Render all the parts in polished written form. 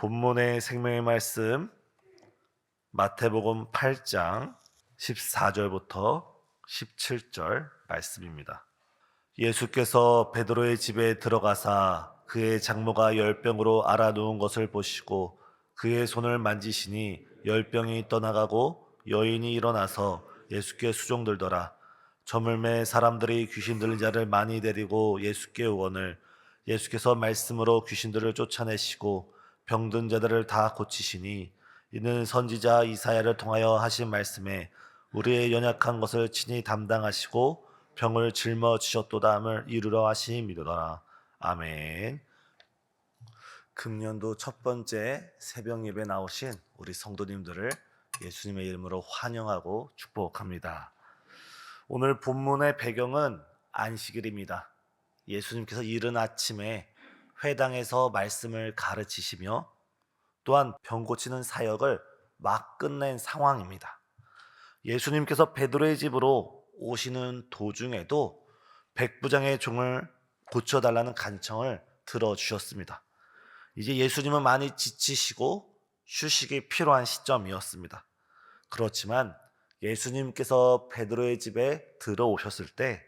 본문의 생명의 말씀 마태복음 8장 14절부터 17절 말씀입니다. 예수께서 베드로의 집에 들어가사 그의 장모가 열병으로 앓아 누운 것을 보시고 그의 손을 만지시니 열병이 떠나가고 여인이 일어나서 예수께 수종들더라. 저물매 사람들이 귀신 들린 자를 많이 데리고 예수께 오거늘 예수께서 말씀으로 귀신들을 쫓아내시고 병든 자들을 다 고치시니 이는 선지자 이사야를 통하여 하신 말씀에 우리의 연약한 것을 친히 담당하시고 병을 짊어지셨도다함을 이루러 하심이로다. 아멘. 금년도 첫 번째 새벽 예배 나오신 우리 성도님들을 예수님의 이름으로 환영하고 축복합니다. 오늘 본문의 배경은 안식일입니다. 예수님께서 이른 아침에 회당에서 말씀을 가르치시며 또한 병 고치는 사역을 막 끝낸 상황입니다. 예수님께서 베드로의 집으로 오시는 도중에도 백부장의 종을 고쳐달라는 간청을 들어주셨습니다. 이제 예수님은 많이 지치시고 휴식이 필요한 시점이었습니다. 그렇지만 예수님께서 베드로의 집에 들어오셨을 때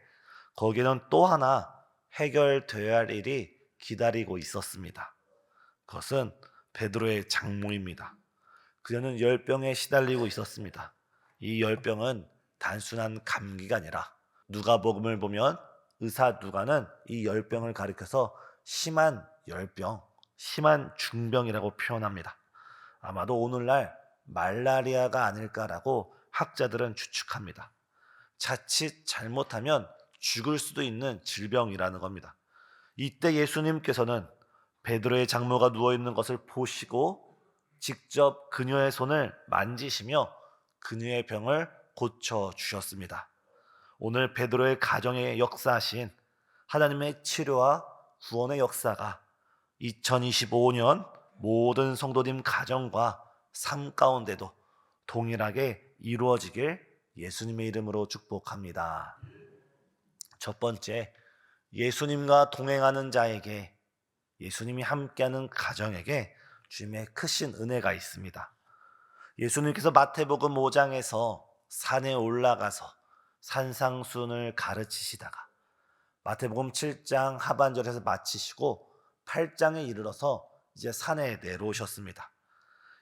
거기는 또 하나 해결되어야 할 일이 기다리고 있었습니다. 그것은 베드로의 장모입니다. 그녀는 열병에 시달리고 있었습니다. 이 열병은 단순한 감기가 아니라 누가복음을 보면 의사 누가는 이 열병을 가리켜서 심한 열병, 심한 중병이라고 표현합니다. 아마도 오늘날 말라리아가 아닐까라고 학자들은 추측합니다. 자칫 잘못하면 죽을 수도 있는 질병이라는 겁니다. 이때 예수님께서는 베드로의 장모가 누워있는 것을 보시고 직접 그녀의 손을 만지시며 그녀의 병을 고쳐주셨습니다. 오늘 베드로의 가정에 역사하신 하나님의 치료와 구원의 역사가 2025년 모든 성도님 가정과 삶 가운데도 동일하게 이루어지길 예수님의 이름으로 축복합니다. 첫 번째, 예수님과 동행하는 자에게, 예수님이 함께하는 가정에게 주님의 크신 은혜가 있습니다. 예수님께서 마태복음 5장에서 산에 올라가서 산상수훈을 가르치시다가 마태복음 7장 하반절에서 마치시고 8장에 이르러서 이제 산에 내려오셨습니다.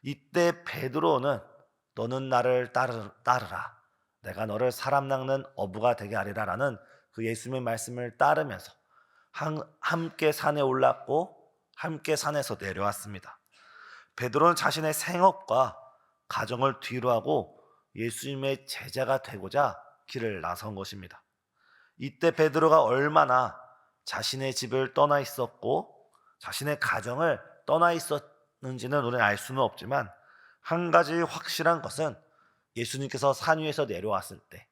이때 베드로는 너는 나를 따르라. 내가 너를 사람 낚는 어부가 되게 하리라 라는 그 예수님의 말씀을 따르면서 함께 산에 올랐고 함께 산에서 내려왔습니다. 베드로는 자신의 생업과 가정을 뒤로하고 예수님의 제자가 되고자 길을 나선 것입니다. 이때 베드로가 얼마나 자신의 집을 떠나 있었고 자신의 가정을 떠나 있었는지는 우리는 알 수는 없지만 한 가지 확실한 것은 예수님께서 산 위에서 내려왔을 때,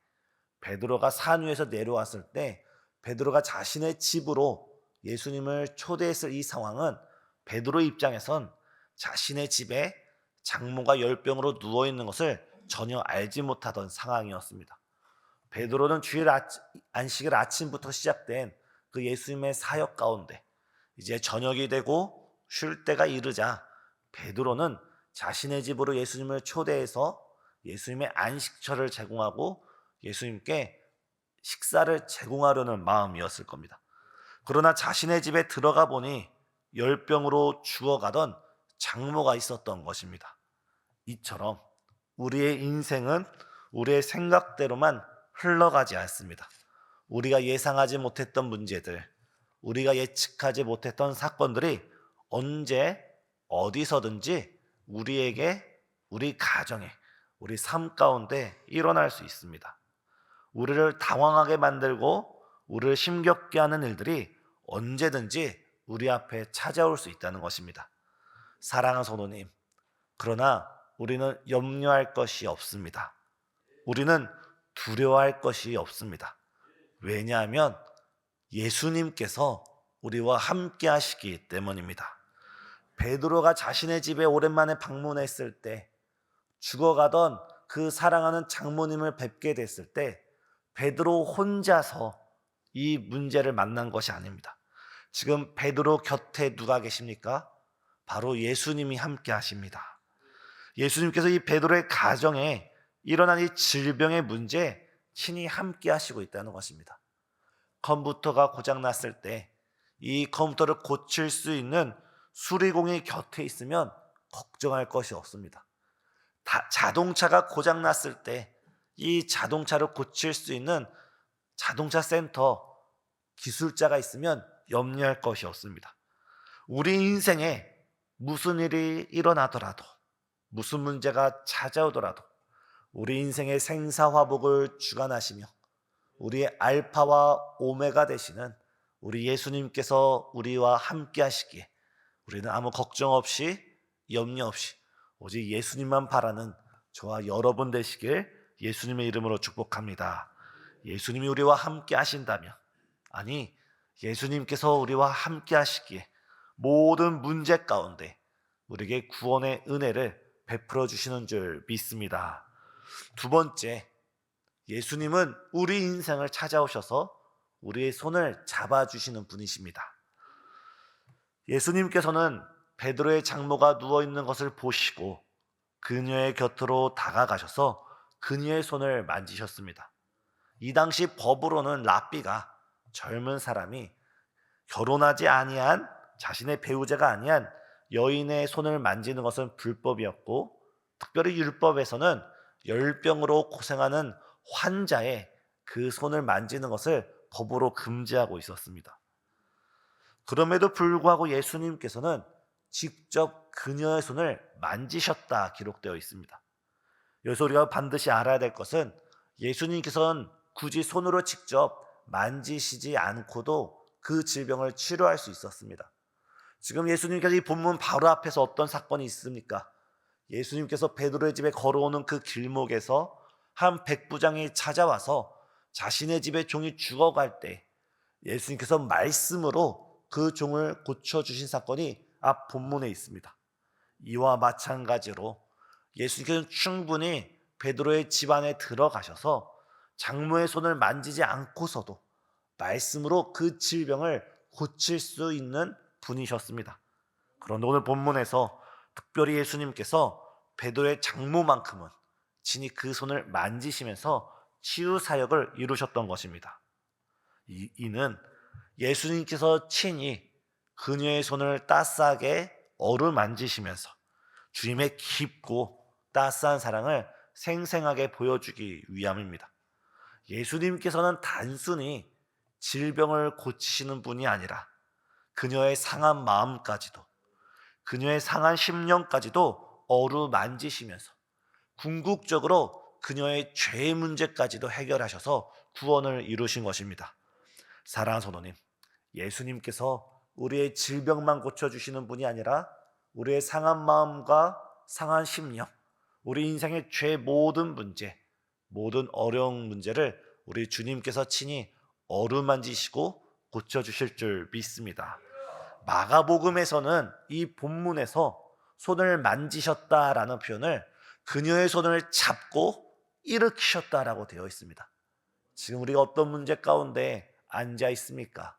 베드로가 산 위에서 내려왔을 때 베드로가 자신의 집으로 예수님을 초대했을 이 상황은 베드로 입장에선 자신의 집에 장모가 열병으로 누워있는 것을 전혀 알지 못하던 상황이었습니다. 베드로는 주일 안식일 아침부터 시작된 그 예수님의 사역 가운데 이제 저녁이 되고 쉴 때가 이르자 베드로는 자신의 집으로 예수님을 초대해서 예수님의 안식처를 제공하고 예수님께 식사를 제공하려는 마음이었을 겁니다. 그러나 자신의 집에 들어가 보니 열병으로 죽어가던 장모가 있었던 것입니다. 이처럼 우리의 인생은 우리의 생각대로만 흘러가지 않습니다. 우리가 예상하지 못했던 문제들, 우리가 예측하지 못했던 사건들이 언제 어디서든지 우리에게, 우리 가정에, 우리 삶 가운데 일어날 수 있습니다. 우리를 당황하게 만들고 우리를 힘겹게 하는 일들이 언제든지 우리 앞에 찾아올 수 있다는 것입니다. 사랑하는 성도님, 그러나 우리는 염려할 것이 없습니다. 우리는 두려워할 것이 없습니다. 왜냐하면 예수님께서 우리와 함께 하시기 때문입니다. 베드로가 자신의 집에 오랜만에 방문했을 때, 죽어가던 그 사랑하는 장모님을 뵙게 됐을 때 베드로 혼자서 이 문제를 만난 것이 아닙니다. 지금 베드로 곁에 누가 계십니까? 바로 예수님이 함께 하십니다. 예수님께서 이 베드로의 가정에 일어난 이 질병의 문제에 친히 함께 하시고 있다는 것입니다. 컴퓨터가 고장났을 때 이 컴퓨터를 고칠 수 있는 수리공이 곁에 있으면 걱정할 것이 없습니다. 자동차가 고장났을 때 이 자동차를 고칠 수 있는 자동차 센터 기술자가 있으면 염려할 것이 없습니다. 우리 인생에 무슨 일이 일어나더라도, 무슨 문제가 찾아오더라도 우리 인생의 생사화복을 주관하시며 우리의 알파와 오메가 되시는 우리 예수님께서 우리와 함께 하시기에 우리는 아무 걱정 없이, 염려 없이 오직 예수님만 바라는 저와 여러분 되시길 예수님의 이름으로 축복합니다. 예수님이 우리와 함께 하신다면, 아니 예수님께서 우리와 함께 하시기에 모든 문제 가운데 우리에게 구원의 은혜를 베풀어 주시는 줄 믿습니다. 두 번째, 예수님은 우리 인생을 찾아오셔서 우리의 손을 잡아주시는 분이십니다. 예수님께서는 베드로의 장모가 누워있는 것을 보시고 그녀의 곁으로 다가가셔서 그녀의 손을 만지셨습니다. 이 당시 법으로는 랍비가 젊은 사람이 결혼하지 아니한, 자신의 배우자가 아니한 여인의 손을 만지는 것은 불법이었고, 특별히 율법에서는 열병으로 고생하는 환자의 그 손을 만지는 것을 법으로 금지하고 있었습니다. 그럼에도 불구하고 예수님께서는 직접 그녀의 손을 만지셨다 기록되어 있습니다. 여기서 우리가 반드시 알아야 될 것은 예수님께서는 굳이 손으로 직접 만지시지 않고도 그 질병을 치료할 수 있었습니다. 지금 예수님께서 이 본문 바로 앞에서 어떤 사건이 있습니까? 예수님께서 베드로의 집에 걸어오는 그 길목에서 한 백부장이 찾아와서 자신의 집에 종이 죽어갈 때 예수님께서 말씀으로 그 종을 고쳐주신 사건이 앞 본문에 있습니다. 이와 마찬가지로 예수님께서는 충분히 베드로의 집 안에 들어가셔서 장모의 손을 만지지 않고서도 말씀으로 그 질병을 고칠 수 있는 분이셨습니다. 그런데 오늘 본문에서 특별히 예수님께서 베드로의 장모만큼은 친히 그 손을 만지시면서 치유 사역을 이루셨던 것입니다. 이는 예수님께서 친히 그녀의 손을 따스하게 어루만지시면서 주님의 깊고 따스한 사랑을 생생하게 보여주기 위함입니다. 예수님께서는 단순히 질병을 고치시는 분이 아니라 그녀의 상한 마음까지도, 그녀의 상한 심령까지도 어루만지시면서 궁극적으로 그녀의 죄의 문제까지도 해결하셔서 구원을 이루신 것입니다. 사랑하는 성도님, 예수님께서 우리의 질병만 고쳐주시는 분이 아니라 우리의 상한 마음과 상한 심령, 우리 인생의 죄 모든 문제, 모든 어려운 문제를 우리 주님께서 친히 어루만지시고 고쳐주실 줄 믿습니다. 마가복음에서는 이 본문에서 손을 만지셨다라는 표현을 그녀의 손을 잡고 일으키셨다라고 되어 있습니다. 지금 우리가 어떤 문제 가운데 앉아 있습니까?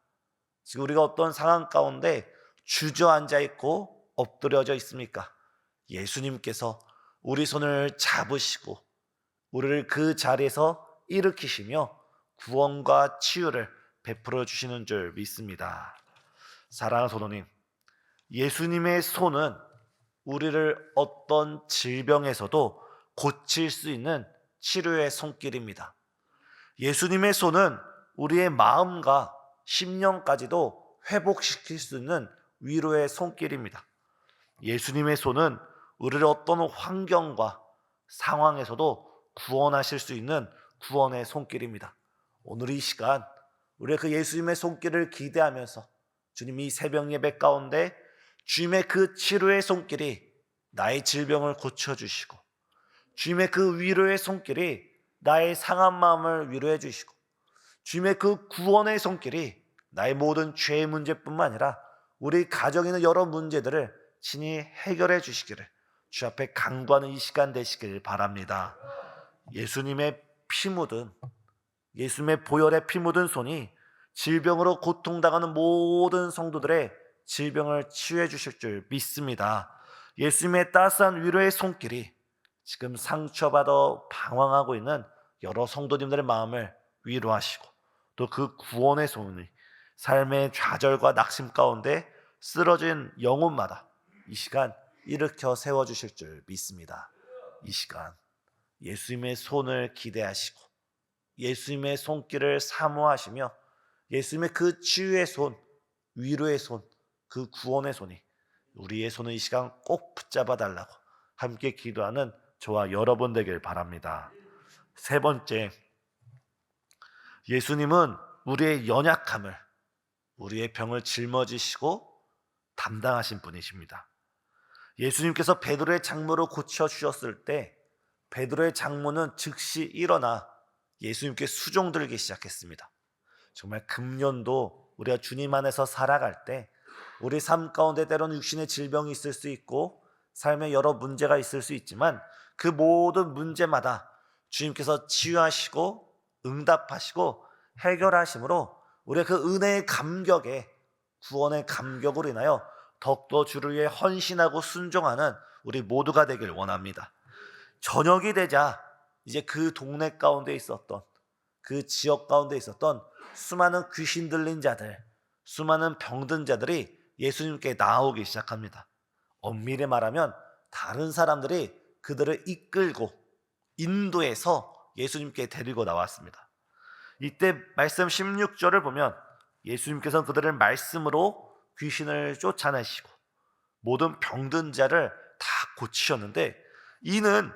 지금 우리가 어떤 상황 가운데 주저앉아 있고 엎드려져 있습니까? 예수님께서 우리 손을 잡으시고 우리를 그 자리에서 일으키시며 구원과 치유를 베풀어 주시는 줄 믿습니다. 사랑하는 성도님, 예수님의 손은 우리를 어떤 질병에서도 고칠 수 있는 치료의 손길입니다. 예수님의 손은 우리의 마음과 심령까지도 회복시킬 수 있는 위로의 손길입니다. 예수님의 손은 우리를 어떤 환경과 상황에서도 구원하실 수 있는 구원의 손길입니다. 오늘 이 시간 우리가 그 예수님의 손길을 기대하면서 주님 이 새벽 예배 가운데 주님의 그 치료의 손길이 나의 질병을 고쳐주시고 주님의 그 위로의 손길이 나의 상한 마음을 위로해 주시고 주님의 그 구원의 손길이 나의 모든 죄의 문제뿐만 아니라 우리 가정에 있는 여러 문제들을 친히 해결해 주시기를 주 앞에 간구하는 이 시간 되시길 바랍니다. 예수님의 피 묻은, 예수님의 보혈의 피 묻은 손이 질병으로 고통당하는 모든 성도들의 질병을 치유해 주실 줄 믿습니다. 예수님의 따스한 위로의 손길이 지금 상처받아 방황하고 있는 여러 성도님들의 마음을 위로하시고, 또 그 구원의 손이 삶의 좌절과 낙심 가운데 쓰러진 영혼마다 이 시간 일으켜 세워주실 줄 믿습니다. 이 시간 예수님의 손을 기대하시고 예수님의 손길을 사모하시며 예수님의 그 치유의 손, 위로의 손, 그 구원의 손이 우리의 손을 이 시간 꼭 붙잡아 달라고 함께 기도하는 저와 여러분 되길 바랍니다. 세 번째, 예수님은 우리의 연약함을, 우리의 병을 짊어지시고 담당하신 분이십니다. 예수님께서 베드로의 장모를 고쳐주셨을 때 베드로의 장모는 즉시 일어나 예수님께 수종 들기 시작했습니다. 정말 금년도 우리가 주님 안에서 살아갈 때 우리 삶 가운데 때로는 육신의 질병이 있을 수 있고 삶에 여러 문제가 있을 수 있지만 그 모든 문제마다 주님께서 치유하시고 응답하시고 해결하심으로 우리가 그 은혜의 감격에, 구원의 감격으로 인하여 더욱더 주를 위해 헌신하고 순종하는 우리 모두가 되길 원합니다. 저녁이 되자 이제 그 동네 가운데 있었던, 그 지역 가운데 있었던 수많은 귀신 들린 자들, 수많은 병든 자들이 예수님께 나오기 시작합니다. 엄밀히 말하면 다른 사람들이 그들을 이끌고 인도해서 예수님께 데리고 나왔습니다. 이때 말씀 16절을 보면 예수님께서는 그들을 말씀으로 귀신을 쫓아내시고 모든 병든 자를 다 고치셨는데, 이는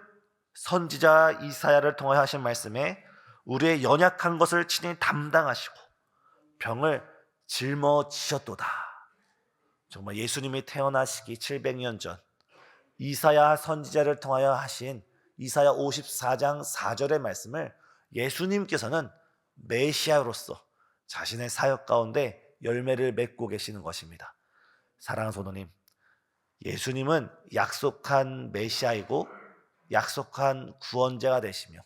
선지자 이사야를 통하여 하신 말씀에 우리의 연약한 것을 친히 담당하시고 병을 짊어지셨도다. 정말 예수님이 태어나시기 700년 전 이사야 선지자를 통하여 하신 이사야 54장 4절의 말씀을 예수님께서는 메시아로서 자신의 사역 가운데 열매를 맺고 계시는 것입니다. 사랑하는 성도님, 예수님은 약속한 메시아이고 약속한 구원자가 되시며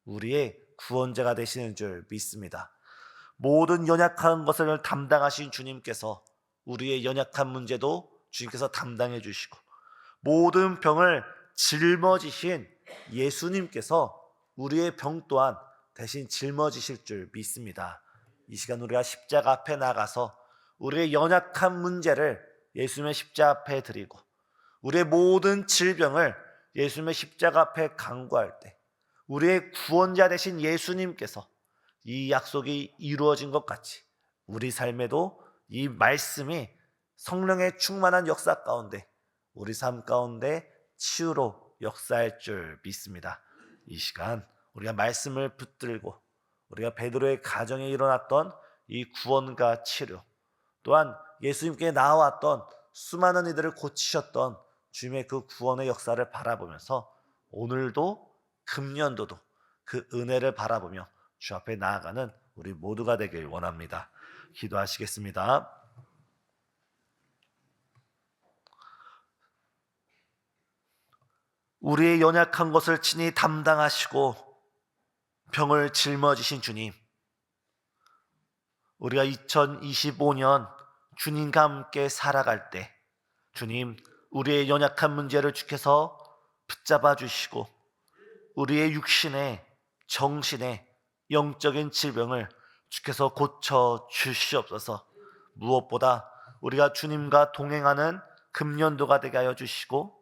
우리의 구원자가 되시는 줄 믿습니다. 모든 연약한 것을 담당하신 주님께서 우리의 연약한 문제도 주님께서 담당해 주시고 모든 병을 짊어지신 예수님께서 우리의 병 또한 대신 짊어지실 줄 믿습니다. 이 시간 우리가 십자가 앞에 나가서 우리의 연약한 문제를 예수님의 십자가 앞에 드리고 우리의 모든 질병을 예수님의 십자가 앞에 간구할 때 우리의 구원자 되신 예수님께서 이 약속이 이루어진 것 같이 우리 삶에도 이 말씀이 성령의 충만한 역사 가운데 우리 삶 가운데 치유로 역사할 줄 믿습니다. 이 시간 우리가 말씀을 붙들고 우리가 베드로의 가정에 일어났던 이 구원과 치료, 또한 예수님께 나왔던 수많은 이들을 고치셨던 주님의 그 구원의 역사를 바라보면서 오늘도 금년도도 그 은혜를 바라보며 주 앞에 나아가는 우리 모두가 되길 원합니다. 기도하시겠습니다. 우리의 연약한 것을 친히 담당하시고 병을 짊어지신 주님, 우리가 2025년 주님과 함께 살아갈 때 주님, 우리의 연약한 문제를 주께서 붙잡아 주시고 우리의 육신의, 정신의, 영적인 질병을 주께서 고쳐 주시옵소서. 무엇보다 우리가 주님과 동행하는 금년도가 되게 하여 주시고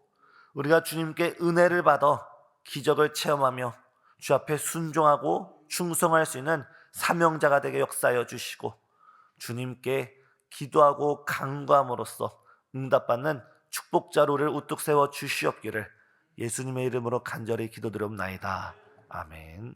우리가 주님께 은혜를 받아 기적을 체험하며 주 앞에 순종하고 충성할 수 있는 사명자가 되게 역사하여 주시고 주님께 기도하고 간구함으로써 응답받는 축복자로 우리를 우뚝 세워 주시옵기를 예수님의 이름으로 간절히 기도드리옵나이다. 아멘.